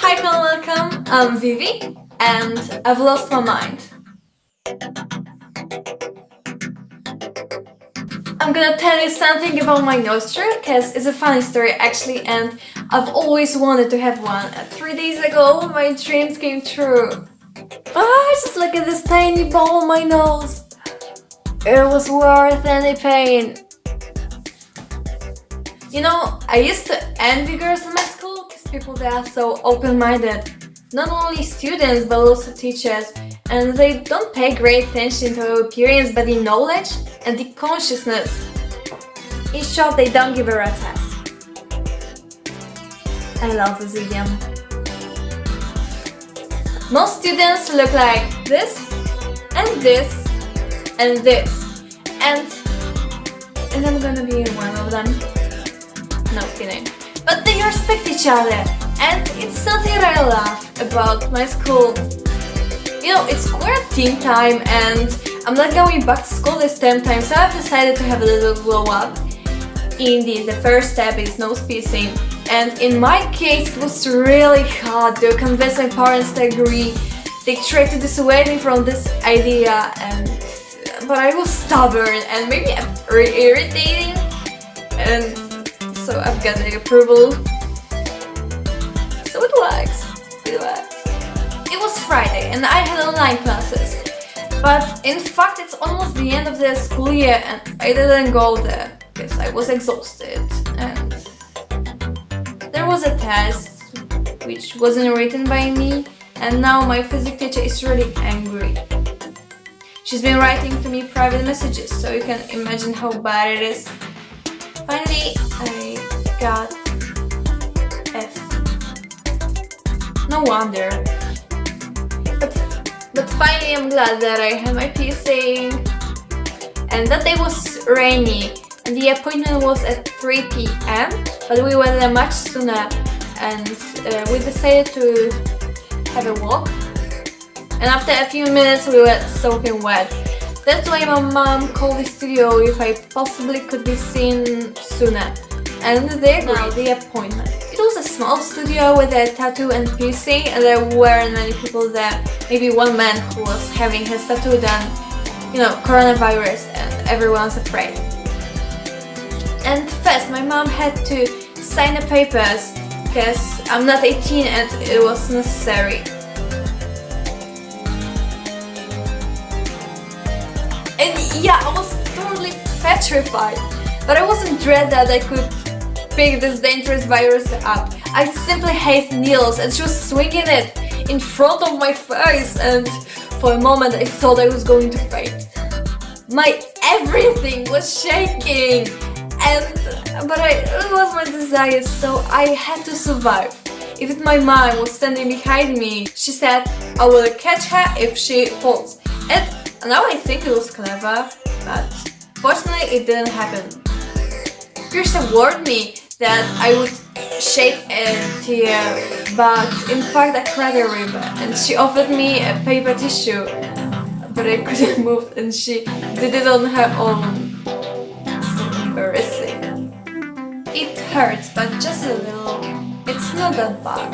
Hi, welcome. I'm Vivi, and I've lost my mind. I'm gonna tell you something about my nostril, because it's a funny story actually, and I've always wanted to have one. 3 days ago, my dreams came true. Just look at this tiny ball on my nose. It was worth any pain. You know, I used to envy girls in my school because people there are so open-minded. Not only students but also teachers, and they don't pay great attention to appearance but in knowledge and the consciousness. In short, they don't give a rat's ass. I love this idiom. Most students look like this and this and this, and I'm gonna be one of them. No kidding. But they respect each other, and it's something that I love about my school. You know, it's quarantine time and I'm not going back to school this term time, so I've decided to have a little glow up. Indeed, the first step is nose piercing, and in my case it was really hard to convince my parents to agree. They tried to dissuade me from this idea, but I was stubborn and maybe irritating, and so I've got the approval. So it works. It was Friday and I had online classes. But in fact it's almost the end of the school year and I didn't go there because I was exhausted. And there was a test which wasn't written by me, and now my physics teacher is really angry. She's been writing to me private messages, so you can imagine how bad it is. Finally, I got F. No wonder. But finally I'm glad that I had my piercing. And that day was rainy and the appointment was at 3 p.m. But we went there much sooner, and we decided to have a walk. And after a few minutes we were soaking wet. That's why my mom called the studio if I possibly could be seen sooner. And they agreed. The appointment. It was a small studio with a tattoo and piercing, and there weren't many people there. Maybe one man who was having his tattoo done. You know, coronavirus, and everyone's afraid. And first my mom had to sign the papers because I'm not 18 and it was necessary. And yeah, I was totally petrified, but I wasn't dread that I could pick this dangerous virus up. I simply hate needles, and she was swinging it in front of my face, and for a moment I thought I was going to faint. My everything was shaking, but it was my desire, so I had to survive. Even my mom was standing behind me. She said, "I will catch her if she falls." And now I think it was clever, but fortunately it didn't happen. Kirsten warned me that I would shed a tear, but in fact I cried a river, and she offered me a paper tissue, but I couldn't move and she did it on her own. So embarrassing. It hurts, but just a little. It's not that bad.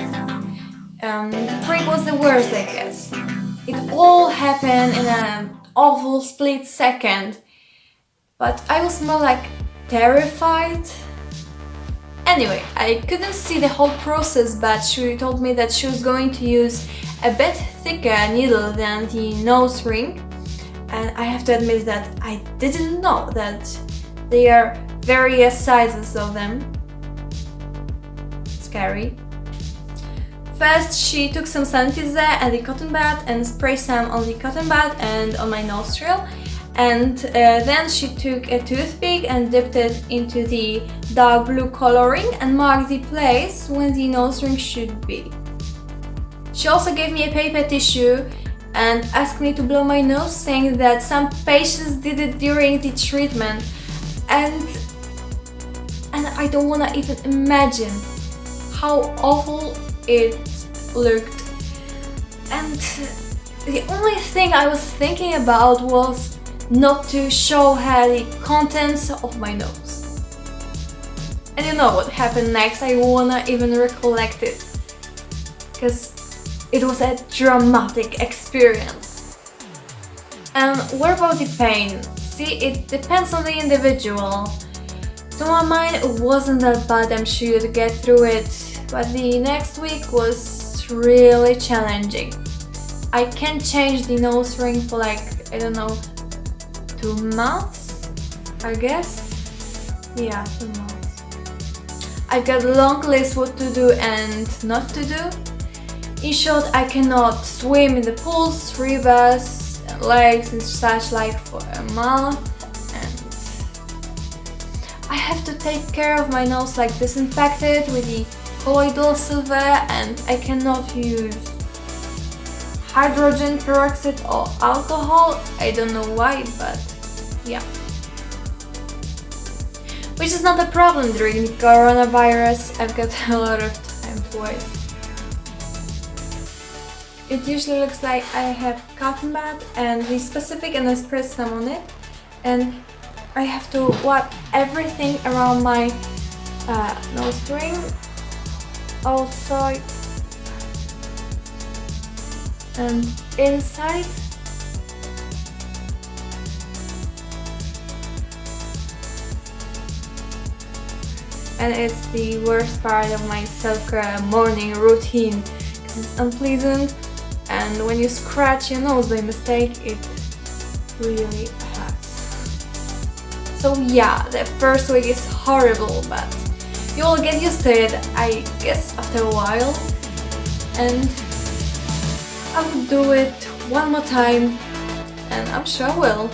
The prick was the worst, I guess. It all happened in an awful split second, but I was more like terrified. Anyway, I couldn't see the whole process, but she told me that she was going to use a bit thicker needle than the nose ring, and I have to admit that I didn't know that there are various sizes of them. Scary. First, she took some sanitizer and the cotton bud and sprayed some on the cotton bud and on my nostril. And then she took a toothpick and dipped it into the dark blue coloring and marked the place when the nose ring should be. She also gave me a paper tissue and asked me to blow my nose, saying that some patients did it during the treatment. And I don't want to even imagine how awful it looked. And the only thing I was thinking about was not to show her the contents of my nose. And you know what happened next, I wanna even recollect it. because it was a dramatic experience. And what about the pain? See, it depends on the individual. To my mind, it wasn't that bad, I'm sure you'd get through it, but the next week was really challenging. I can't change the nose ring for like, I don't know, 2 months, I guess? Yeah, 2 months. I've got a long list what to do and not to do. In short, I cannot swim in the pools, rivers, lakes and such like for a month, and I have to take care of my nose, like disinfect it with the colloidal silver, and I cannot use hydrogen peroxide or alcohol. I don't know why, but yeah. Which is not a problem during the coronavirus. I've got a lot of time to wait. It usually looks like I have cotton bud and the specific and I spray some on it, and I have to wipe everything around my nose ring, outside and inside. And it's the worst part of my self-care morning routine because it's unpleasant, and when you scratch your nose by mistake, it really hurts. So yeah, the first week is horrible, but you will get used to it, I guess, after a while. And I will do it one more time, and I'm sure I will.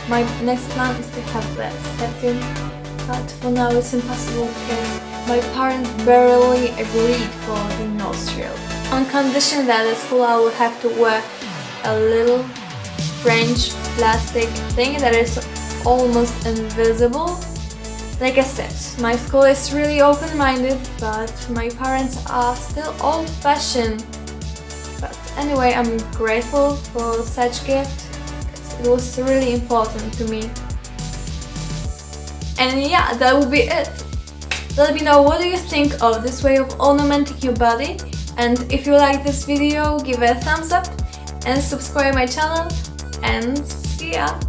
My next plan is to have the second, but for now it's impossible because my parents barely agreed for the nostril. On condition that at school I will have to wear a little French plastic thing that is almost invisible. Like I said, my school is really open-minded, but my parents are still old-fashioned. But anyway, I'm grateful for such gift because it was really important to me. And yeah, that will be it. Let me know what do you think of this way of ornamenting your body, and if you like this video, give it a thumbs up and subscribe my channel, and see ya!